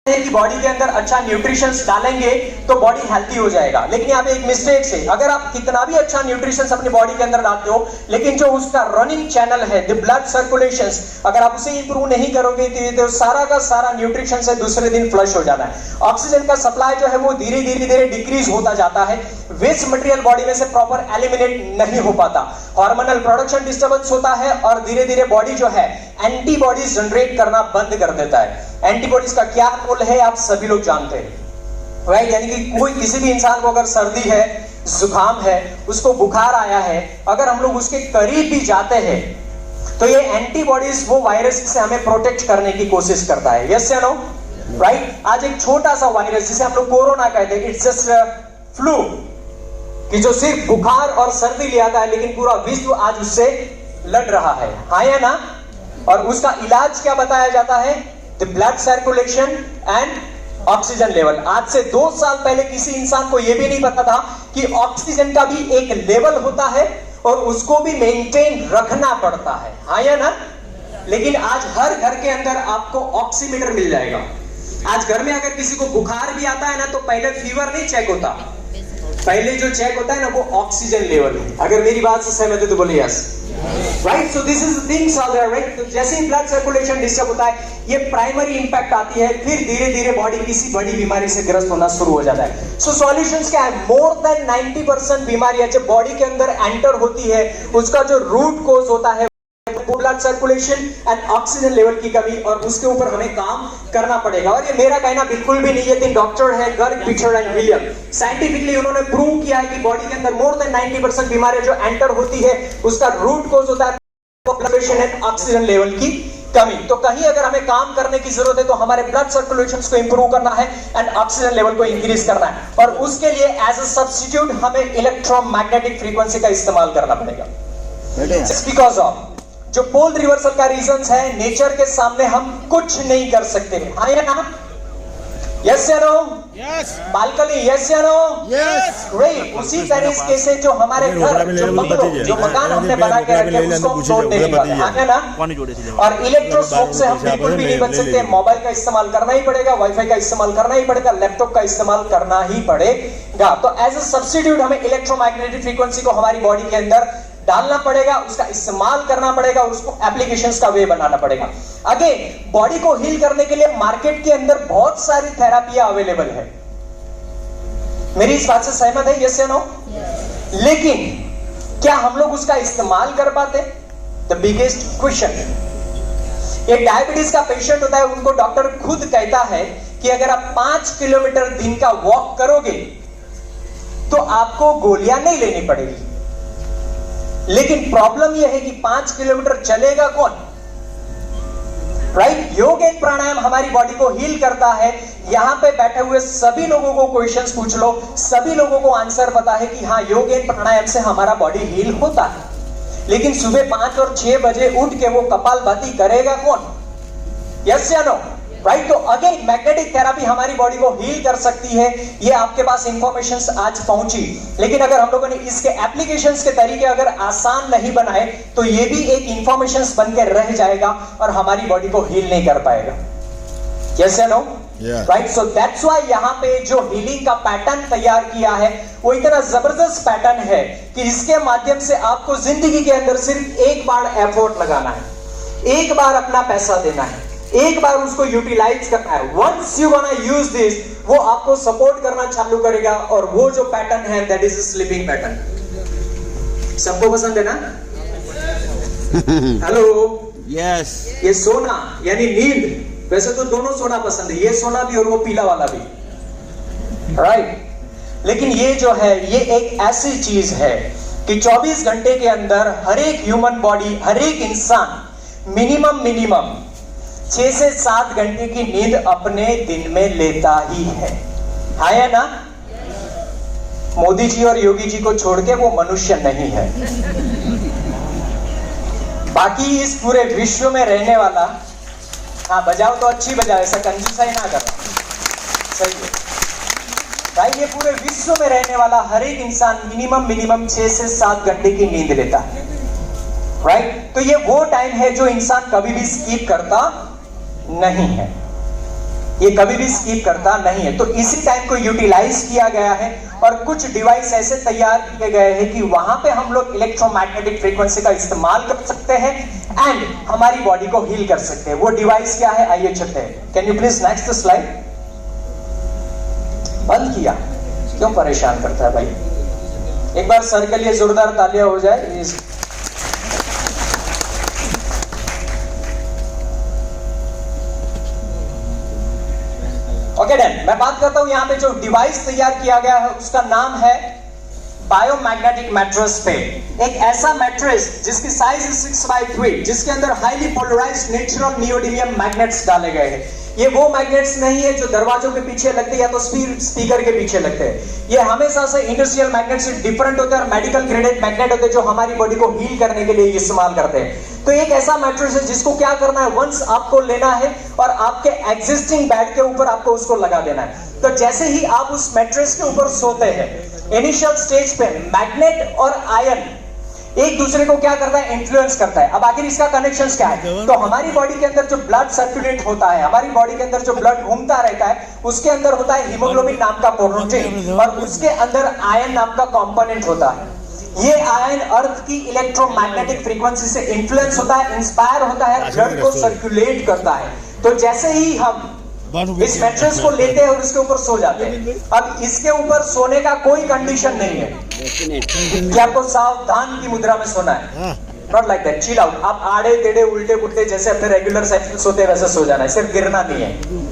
कि बॉडी के अंदर अच्छा न्यूट्रिशंस डालेंगे तो बॉडी हेल्थी हो जाएगा, लेकिन यहाँ पे एक मिस्टेक है, अगर आप कितना भी अच्छा न्यूट्रिशंस अपनी बॉडी के अंदर डालते हो, लेकिन जो उसका रनिंग चैनल है, द ब्लड सर्कुलेशंस, अगर आप उसे इंप्रूव नहीं करोगे तो सारा का सारा न्यूट्रिशन से दूसरे दिन फ्लश हो जाना है। ऑक्सीजन का सप्लाई जो है वो धीरे धीरे डिक्रीज होता जाता है, वेस्ट मटेरियल बॉडी में से प्रॉपर एलिमिनेट नहीं हो पाता, हार्मोनल प्रोडक्शन डिस्टर्बेंस होता है और धीरे धीरे बॉडी जो है एंटीबॉडीज जनरेट करना बंद कर देता है। एंटीबॉडीज का क्या रोल है आप सभी लोग जानते हैं, राइट? यानी कि कोई किसी भी इंसान को अगर सर्दी है, जुकाम है, उसको बुखार आया है, अगर हम लोग उसके करीब भी जाते हैं तो ये एंटीबॉडीज वो वायरस से हमें प्रोटेक्ट करने की कोशिश करता है। यस या नो? राइट? आज एक छोटा सा वायरस जिसे हम लोग कोरोना कहते हैं, इट्स जस्ट फ्लू, कि जो सिर्फ बुखार और सर्दी ले आता है, लेकिन पूरा विश्व आज उससे लड़ रहा है, हाँ या ना? और उसका इलाज क्या बताया जाता है? The blood circulation and oxygen level. आज से 2 साल पहले किसी इंसान को यह भी नहीं पता था कि ऑक्सीजन का भी एक लेवल होता है और उसको भी मेंटेन रखना पड़ता है, हाँ या ना? लेकिन आज हर घर के अंदर आपको ऑक्सीमीटर मिल जाएगा। आज घर में अगर किसी को बुखार भी आता है ना, तो पहले फीवर नहीं चेक होता, पहले जो चेक होता है ना वो ऑक्सीजन लेवल है। अगर मेरी बात से सहमत है तो बोलिए yes, right? So this is things are there, right? तो जैसे ही ब्लड सर्कुलेशन डिस्टर्ब होता है, ये प्राइमरी इंपैक्ट आती है, फिर धीरे धीरे बॉडी किसी बड़ी बीमारी से ग्रस्त होना शुरू हो जाता है। सो सॉल्यूशंस क्या है? मोर देन 90% बीमारियां जब बॉडी के अंदर एंटर होती है, उसका जो रूट कॉज होता है blood circulation and oxygen level की कमी, और उसके ऊपर हमें काम करना पड़ेगा। और ये मेरा कहना बिल्कुल भी नहीं है, 3 डॉक्टर है, Garg, Peter and William, scientifically उन्होंने प्रूव किया है कि बॉडी के अंदर मोर देन 90% बीमारियां जो एंटर होती है, उसका रूट कॉज होता है ब्लड एंड ऑक्सीजन लेवल की कमी। तो कहीं अगर हमें काम करने की जरूरत है तो हमारे ब्लड सर्कुलेशन को इंप्रूव करना है एंड ऑक्सीजन लेवल को इंक्रीज करना है, और उसके लिए एज अ सब्स्टिट्यूट हमें इलेक्ट्रोमैग्नेटिक फ्रीक्वेंसी का इस्तेमाल करना पड़ेगा। जस्ट बिकॉज ऑफ जो पोल रिवर्सल का रीजंस है, नेचर के सामने हम कुछ नहीं कर सकते, हाँ या ना? यस या नो? यस। बालकनी, यस या नो? यस। ग्रेट। उसी तरीके से जो हमारे घर, जो मकान हमने बना के रखे, उसको हम तोड़ नहीं पाते, हाँ या ना? और इलेक्ट्रोस्मोक से हम बिल्कुल भी नहीं बच सकते। मोबाइल का इस्तेमाल करना ही पड़ेगा, वाईफाई का इस्तेमाल करना ही पड़ेगा, लैपटॉप का इस्तेमाल करना ही पड़ेगा। तो एज अ सब्स्टिट्यूट हमें इलेक्ट्रोमैग्नेटिक फ्रीक्वेंसी को हमारी बॉडी के अंदर डालना पड़ेगा, उसका इस्तेमाल करना पड़ेगा और उसको एप्लीकेशंस का वे बनाना पड़ेगा। अगेन, बॉडी को हील करने के लिए मार्केट के अंदर बहुत सारी थेरापियां अवेलेबल है। मेरी इस बात से सहमत है? यस या नो? लेकिन क्या हम लोग उसका इस्तेमाल कर पाते? The biggest question. एक डायबिटीज का पेशेंट होता है, उनको डॉक्टर खुद कहता है कि अगर आप 5 किलोमीटर दिन का वॉक करोगे तो आपको गोलियां नहीं लेनी पड़ेगी। लेकिन प्रॉब्लम यह है कि 5 किलोमीटर चलेगा कौन? राइट? योग एंड प्राणायाम हमारी बॉडी को हील करता है। यहां पे बैठे हुए सभी लोगों को क्वेश्चंस पूछ लो, सभी लोगों को आंसर पता है कि हाँ, योग एंड प्राणायाम से हमारा बॉडी हील होता है। लेकिन सुबह 5 और 6 बजे उठ के वो कपालभाति करेगा कौन? यस या नो? राइट? तो अगेन, मैग्नेटिक थेरापी हमारी बॉडी को हील कर सकती है। ये आपके पास इंफॉर्मेशंस आज पहुंची, लेकिन अगर हम लोगों ने इसके एप्लीकेशंस के तरीके अगर आसान नहीं बनाए तो ये भी एक इंफॉर्मेशंस बन के रह जाएगा और हमारी बॉडी को हील नहीं कर पाएगा। यस या no? Right? So that's why यहां पे जो हीलिंग का पैटर्न तैयार किया है वो इतना जबरदस्त पैटर्न है कि इसके माध्यम से आपको जिंदगी के अंदर सिर्फ एक बार एफर्ट लगाना है, एक बार अपना पैसा देना है, एक बार उसको यूटिलाइज करना है। Once you gonna use this, वो आपको सपोर्ट करना चालू करेगा, और वो जो पैटर्न है दैट इज स्लीपिंग पैटर्न। सबको पसंद है ना? हेलो? यस। ये सोना यानी नींद, वैसे तो दोनों सोना पसंद है, ये सोना भी और वो पीला वाला भी, राइट? लेकिन ये जो है, ये एक ऐसी चीज है कि 24 घंटे के अंदर हर एक ह्यूमन बॉडी, हर एक इंसान मिनिमम 6 से 7 घंटे की नींद अपने दिन में लेता ही है, हाँ या ना? मोदी जी और योगी जी को छोड़ के वो मनुष्य नहीं है। बाकी इस पूरे विश्व में रहने वाला, हाँ बजाओ तो अच्छी बजाओ, ऐसा कंजूसाई ना करो, सही है भाई? ये पूरे विश्व में रहने वाला हर एक इंसान मिनिमम 6 से 7 घंटे की नींद लेता है, राइट? तो ये वो टाइम है जो इंसान कभी भी स्किप करता नहीं है। ये कभी भी स्कीप करता नहीं है। तो इसी टाइम को यूटिलाइज किया गया है और कुछ डिवाइस ऐसे तैयार किए गए हैं कि वहां पे हम लोग इलेक्ट्रोमैग्नेटिक फ्रीक्वेंसी का इस्तेमाल कर सकते हैं एंड हमारी बॉडी को हील कर सकते हैं। वो डिवाइस क्या है, आइए चलते हैं। Can you please next slide. बंद किया, क्यों परेशान करता है भाई। एक बार सर के लिए जोरदार तालियां हो जाए। Okay done. मैं बात करता हूं यहां पे जो डिवाइस तैयार किया गया है उसका नाम है बायोमैग्नेटिक मैट्रेस पे। एक ऐसा मैट्रेस जिसकी साइज 6x3, जिसके अंदर highly polarised natural neodymium magnets डाले गए हैं। ये वो मैग्नेट्स नहीं है जो दरवाजों के पीछे लगते हैं या तो स्पीकर के पीछे लगते हैं। ये हमेशा से इंडस्ट्रियल मैग्नेट से डिफरेंट होते हैं और मेडिकल ग्रेडेड मैग्नेट होते हैं जो हमारी बॉडी को हील करने के लिए इस्तेमाल करते हैं। तो एक ऐसा मैट्रेस है जिसको क्या करना है, वंस आपको लेना है और आपके एग्जिस्टिंग बेड के ऊपर आपको उसको लगा देना है। तो जैसे ही आप उस मैट्रेस के ऊपर सोते हैं, इनिशियल स्टेज पे मैग्नेट और आयन एक दूसरे को क्या करता है, इन्फ्लुएंस करता है। अब आखिर इसका कनेक्शन क्या है, तो हमारी बॉडी के अंदर जो ब्लड सर्कुलेट होता है, हमारी बॉडी के अंदर जो ब्लड घूमता रहता है, उसके अंदर होता है हीमोग्लोबिन नाम का प्रोटीन और उसके अंदर आयन नाम का कंपोनेंट होता है। ये आयन अर्थ की इलेक्ट्रोमैग्नेटिक फ्रीक्वेंसी से इन्फ्लुएंस होता है, इंस्पायर होता है, ब्लड को सर्कुलेट करता है। तो जैसे ही हम इस मैट्रेस को लेते हैं और इसके ऊपर सो जाते हैं, अब इसके ऊपर सोने का कोई कंडीशन नहीं है कि आपको सावधान की मुद्रा में सोना है। Not like that, chill out. आप आड़े टेढ़े उल्टे पुल्टे जैसे अपने रेगुलर साइकिल सोते हैं वैसे सो जाना है, सिर्फ गिरना नहीं है।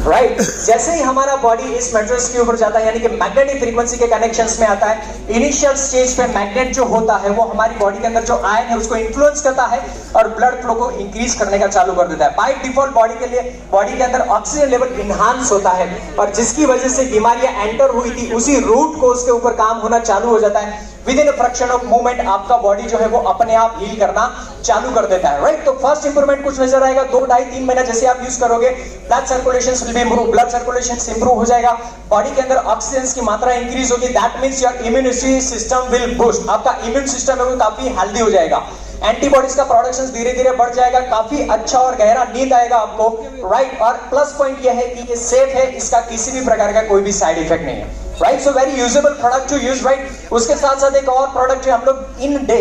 राइट जैसे ही हमारा बॉडी इस मैट्रेस के ऊपर जाता है, यानी कि मैग्नेटिक फ्रीक्वेंसी के कनेक्शंस में आता है, इनिशियल स्टेज पे मैग्नेट जो होता है वो हमारी बॉडी के अंदर जो आयन है उसको इन्फ्लुएंस करता है और ब्लड फ्लो को इंक्रीज करने का चालू कर देता है। बाय डिफॉल्ट बॉडी के अंदर ऑक्सीजन लेवल इनहांस होता है और जिसकी वजह से बीमारियां एंटर हुई थी उसी रूट को उसके ऊपर काम होना चालू हो जाता है। With in a fraction of movement आपका बॉडी जो है वो अपने आप हील करना चालू कर देता है। राइट तो फर्स्ट इंप्रूवमेंट कुछ नजर आएगा, 2, 2.5, 3 महीना जैसे आप यूज करोगे blood circulation will be improve, blood circulation improve हो जाएगा, बॉडी के अंदर ऑक्सीजन की मात्रा इंक्रीज होगी। That means your immunity system will boost, आपका इम्यून सिस्टम है वो काफी हेल्दी हो जाएगा, एंटीबॉडीज का प्रोडक्शन धीरे धीरे बढ़ जाएगा, काफी अच्छा और गहरा नींद आएगा आपको। राइट और प्लस पॉइंट यह है कि ये सेफ है, इसका किसी भी प्रकार का कोई भी साइड इफेक्ट नहीं है। Right so very usable product to use. Right उसके साथ साथ एक और प्रोडक्ट है, हम लोग इन डे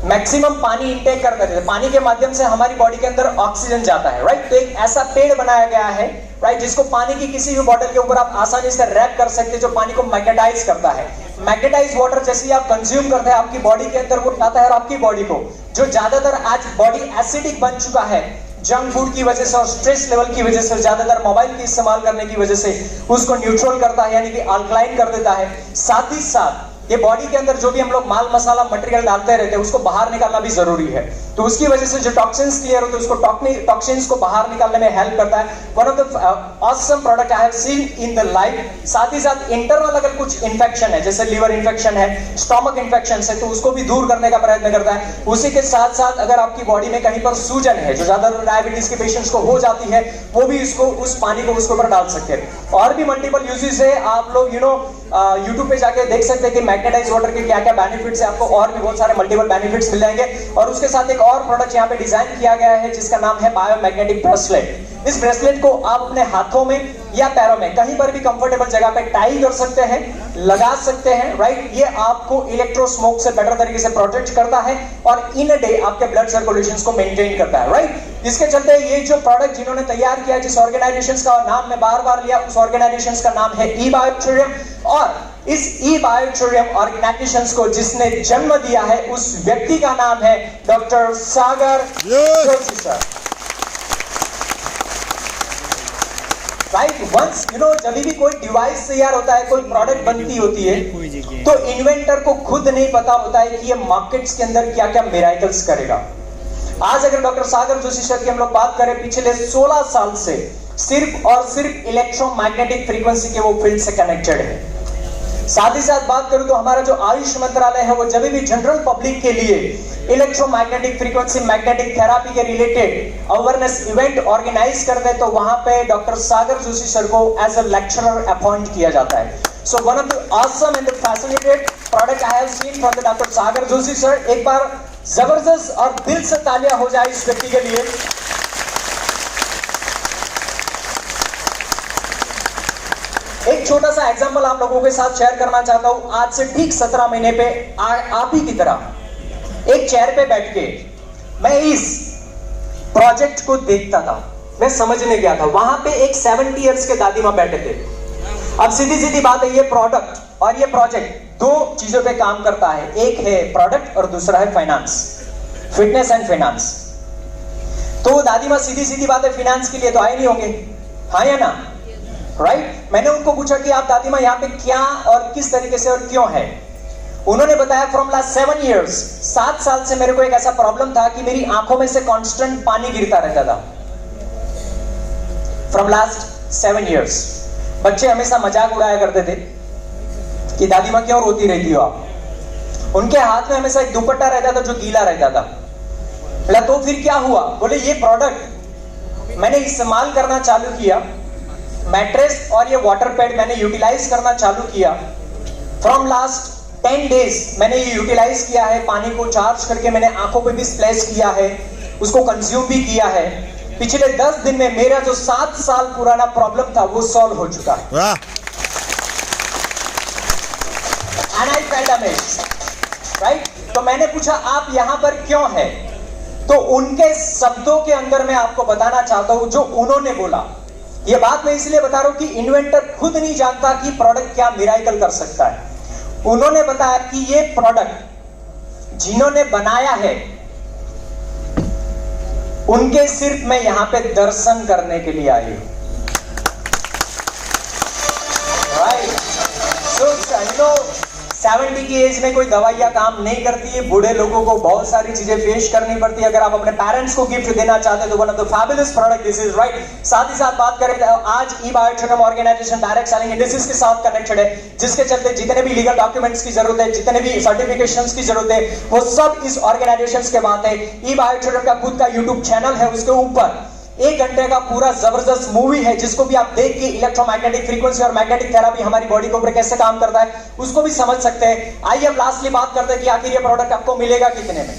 मैक्सिमम पानी इंटेक करते थे, पानी के माध्यम से हमारी बॉडी के अंदर ऑक्सीजन जाता है। राइट तो एक ऐसा पेड़ बनाया गया है, राइट जिसको पानी की किसी भी बॉटल के ऊपर आप आसानी से रैप कर सकते हैं, जो पानी को मैग्नेटाइज करता है। मैग्नेटाइज वाटर जैसे ही आप कंज्यूम करते हैं आपकी बॉडी के अंदर वो जाता है और आपकी बॉडी को, जो ज्यादातर आज बॉडी एसिडिक बन चुका है जंक फूड की वजह से और स्ट्रेस लेवल की वजह से, ज्यादातर मोबाइल की इस्तेमाल करने की वजह से, उसको न्यूट्रल करता है यानी कि अल्कलाइन कर देता है। साथ ही साथ ये बॉडी के अंदर जो भी हम लोग माल मसाला मटेरियल डालते रहते हैं उसको बाहर निकालना भी जरूरी है। तो उसकी वजह से जो टॉक्सिन्स क्लियर होते हैं उसको टॉक्सिन्स को बाहर निकालने में हेल्प करता है। One of the awesome product I have seen in the life. साथ ही साथ इंटरनल अगर कुछ इन्फेक्शन है, जैसे लीवर इन्फेक्शन है, स्टोमक इन्फेक्शन है, तो उसको भी दूर करने का प्रयत्न करता है। उसी के साथ साथ अगर आपकी बॉडी में कहीं पर सूजन है, जो ज्यादातर डायबिटीज के पेशेंट्स को हो जाती है, वो भी इसको उस पानी को उसके ऊपर डाल सकते हैं। और भी मल्टीपल यूजेस है, आप लोग यूट्यूब पे जाके देख सकते हैं कि मैग्नेटाइज वाटर के क्या क्या बेनिफिट्स है, आपको और भी बहुत सारे मल्टीपल बेनिफिट्स मिल जाएंगे। और उसके साथ एक और प्रोडक्ट यहाँ पे डिजाइन किया गया है जिसका नाम है बायोमैग्नेटिक ब्रेसलेट। इस ब्रेसलेट को आप अपने हाथों में या पैरों में कहीं पर भी कंफर्टेबल जगह पे टाई कर सकते हैं, लगा सकते हैं। राइट ये आपको इलेक्ट्रो स्मोक से बेटर तरीके से प्रोटेक्ट करता है और इन अ डे आपके ब्लड सर्कुलेशन को मेंटेन करता है। राइट इसके चलते ये जो प्रोडक्ट जिन्होंने तैयार किया, जिस ऑर्गेनाइजेशन का नाम मैं बार बार लिया, उस ऑर्गेनाइजेशन का नाम है ई-बायोथोरियम। और इस ई-बायोथोरियम ऑर्गेनाइजेशन को जिसने जन्म दिया है उस व्यक्ति का नाम है डॉक्टर सागर जोशी सर। राइट वंस जब भी कोई डिवाइस तैयार होता है, कोई प्रोडक्ट बनती होती है, तो इन्वेंटर को खुद नहीं पता होता है कि ये मार्केट्स के अंदर क्या क्या मिराकल्स करेगा। आज अगर डॉक्टर सागर जोशी सर की हम लोग बात करें, पिछले 16 साल से सिर्फ और सिर्फ इलेक्ट्रोमैग्नेटिक फ्रीक्वेंसी के वो फील्ड से कनेक्टेड है। साथ ही साथ बात करूं तो हमारा जो आयुष मंत्रालय है वो जब भी जनरल पब्लिक के लिए इलेक्ट्रोमैग्नेटिक फ्रीक्वेंसी मैग्नेटिक थेरापी के रिलेटेड अवेयरनेस इवेंट ऑर्गेनाइज करते हैं, तो वहां पे डॉक्टर सागर जोशी सर को एज अ लेक्चरर अपॉइंट किया जाता है। So one of the awesome and the fascinated product I have seen from the doctor Sagar Joshi sir. एक बार जबरदस्त और दिल से तालियां हो जाए इस व्यक्ति के लिए। एक छोटा सा एग्जांपल आप लोगों के साथ शेयर करना चाहता हूं। आज से ठीक 17 महीने पे आप ही की तरह एक चेयर पे बैठ के मैं इस प्रोजेक्ट को देखता था, मैं समझने गया था। वहां पे एक 70 इयर्स के दादी मां बैठे थे। अब सीधी सीधी बात है, ये प्रोडक्ट और ये प्रोजेक्ट दो चीजों पे काम करता है। एक है प्रोडक्ट और दूसरा है फाइनेंस, फिटनेस एंड फाइनेंस। तो दादी मां सीधी सीधी बात है, फाइनेंस के लिए तो आए नहीं होंगे, हाँ या ना, राइट? मैंने उनको पूछा कि आप दादी मां यहाँ पे क्या और किस तरीके से और क्यों है। उन्होंने बताया फ्रॉम लास्ट 7 इयर्स, 7 साल से मेरे को एक ऐसा प्रॉब्लम था कि मेरी आंखों में से कांस्टेंट पानी गिरता रहता था। From last 7 years. बच्चे हमेशा मजाक उड़ाया करते थे कि दादी मां क्यों रोती रहती हो आप। उनके हाथ में हमेशा एक दुपट्टा रहता था जो गीला रहता था। बोला तो फिर क्या हुआ? बोले ये प्रोडक्ट मैंने इस्तेमाल करना चालू किया, मैट्रेस और ये वाटर पैड मैंने यूटिलाइज करना चालू किया। फ्रॉम लास्ट 10 डेज मैंने ये यूटिलाइज किया है, पानी को चार्ज करके मैंने आंखों पे भी स्प्लैश किया है, उसको कंज्यूम भी किया है। पिछले 10 दिन में मेरा जो 7 साल पुराना प्रॉब्लम था वो सॉल्व हो चुका है। And I felt amazed, right? तो मैंने पूछा आप यहां पर क्यों है? तो उनके शब्दों के अंदर मैं आपको बताना चाहता हूं जो उन्होंने बोला। ये बात मैं इसलिए बता रहा हूं कि इन्वेंटर खुद नहीं जानता कि प्रोडक्ट क्या मिराकल कर सकता है। उन्होंने बताया कि ये प्रोडक्ट जिन्होंने बनाया है उनके सिर्फ मैं यहां पे दर्शन करने के लिए आई हूं, राइट? सो 70 की एज में कोई दवाइयां काम नहीं करती है। बूढ़े लोगों को बहुत सारी चीजें फेस करनी पड़ती है। अगर आप अपने पेरेंट्स को गिफ्ट देना चाहते हैं तो one of the fabulous product this is, right? साथ ही साथ बात करें आज ई-बायोट्रिनम ऑर्गेनाइजेशन डायरेक्ट सेलिंग इंडस्ट्रीज के साथ कनेक्टेड है, जिसके चलते जितने भी लीगल डॉक्यूमेंट्स की जरूरत है, जितने भी सर्टिफिकेशंस की जरूरत है, वो सब इस ऑर्गेनाइजेशन के बात है। ई-बायोट्रिनम का खुद का यूट्यूब चैनल है, उसके ऊपर 1 घंटे का पूरा जबरदस्त मूवी है जिसको भी आप देख के इलेक्ट्रोमैग्नेटिक फ्रीक्वेंसी और मैग्नेटिक थेरेपी हमारी बॉडी के ऊपर कैसे काम करता है उसको भी समझ सकते हैं। आइए अब लास्टली बात करते हैं कि आखिर ये प्रोडक्ट आपको मिलेगा कितने में।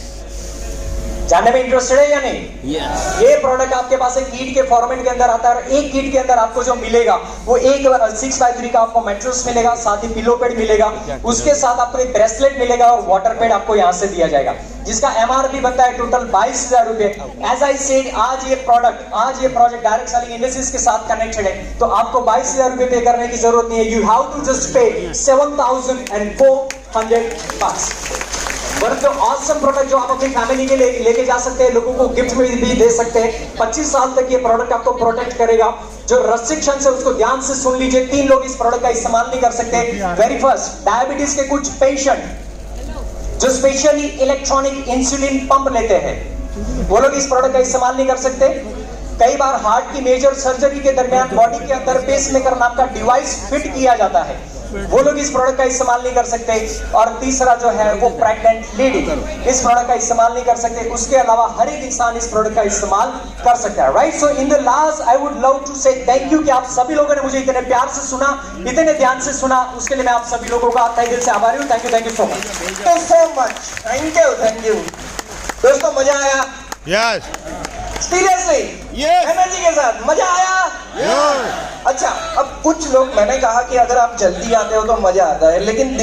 जानने में इंटरेस्टेड है या नहीं? yes. ये प्रोडक्ट आपके पास एक किट के फॉर्मेट के अंदर आता है और एक किट के अंदर आपको जो मिलेगा वो एक 6x3 का आपको मैट्रेस मिलेगा, साथ ही पिलो पैड मिलेगा, उसके साथ आपको एक ब्रेसलेट मिलेगा और वाटर पैड आपको यहां से दिया जाएगा, जिसका MRP बनता है टोटल 22,000 रुपए। एज आई सेड, आज ये प्रोजेक्ट डायरेक्ट सेलिंग इंडस्ट्रीज के साथ कनेक्टेड है, तो आपको 22,000 रुपए पे करने की जरूरत नहीं है। यू हैव टू जस्ट पे 7,400 bucks। One of the awesome product जो आप अपनी फैमिली के लिए लेके जा सकते हैं, लोगों को गिफ्ट में भी दे सकते हैं। 25 साल तक ये प्रोडक्ट आपको प्रोटेक्ट करेगा। जो रेस्ट्रिक्शन है उसको ध्यान से सुन लीजिए। 3 लोग इस प्रोडक्ट का इस्तेमाल नहीं कर सकते। वेरी फर्स्ट, डायबिटीज के कुछ पेशेंट जो स्पेशली इलेक्ट्रॉनिक इंसुलिन पंप लेते हैं वो लोग इस प्रोडक्ट का इस्तेमाल नहीं कर सकते। कई बार हार्ट की मेजर सर्जरी के दरमियान बॉडी के अंदर पेसमेकर नाम का डिवाइस फिट किया जाता है, वो लोग इस प्रोडक्ट का इस्तेमाल नहीं कर सकते। और तीसरा जो है वो प्रेग्नेंट लेडी इस प्रोडक्ट का इस्तेमाल नहीं कर सकते। उसके अलावा हर एक इंसान इस प्रोडक्ट का इस्तेमाल कर सकता है, right? So in the last I would love to say thank you कि आप सभी लोगों ने मुझे इतने प्यार से सुना, इतने ध्यान से सुना। उसके लिए मैं आप सभी लोगों का तहे दिल से आभारी हूँ। Thank you so much. Thank you दोस्तों, मजा आया? यस, सीरियसली, एनर्जी के साथ मजा आया? अच्छा, अब कुछ लोग, मैंने कहा कि अगर आप जल्दी आते हो तो मजा आता है, लेकिन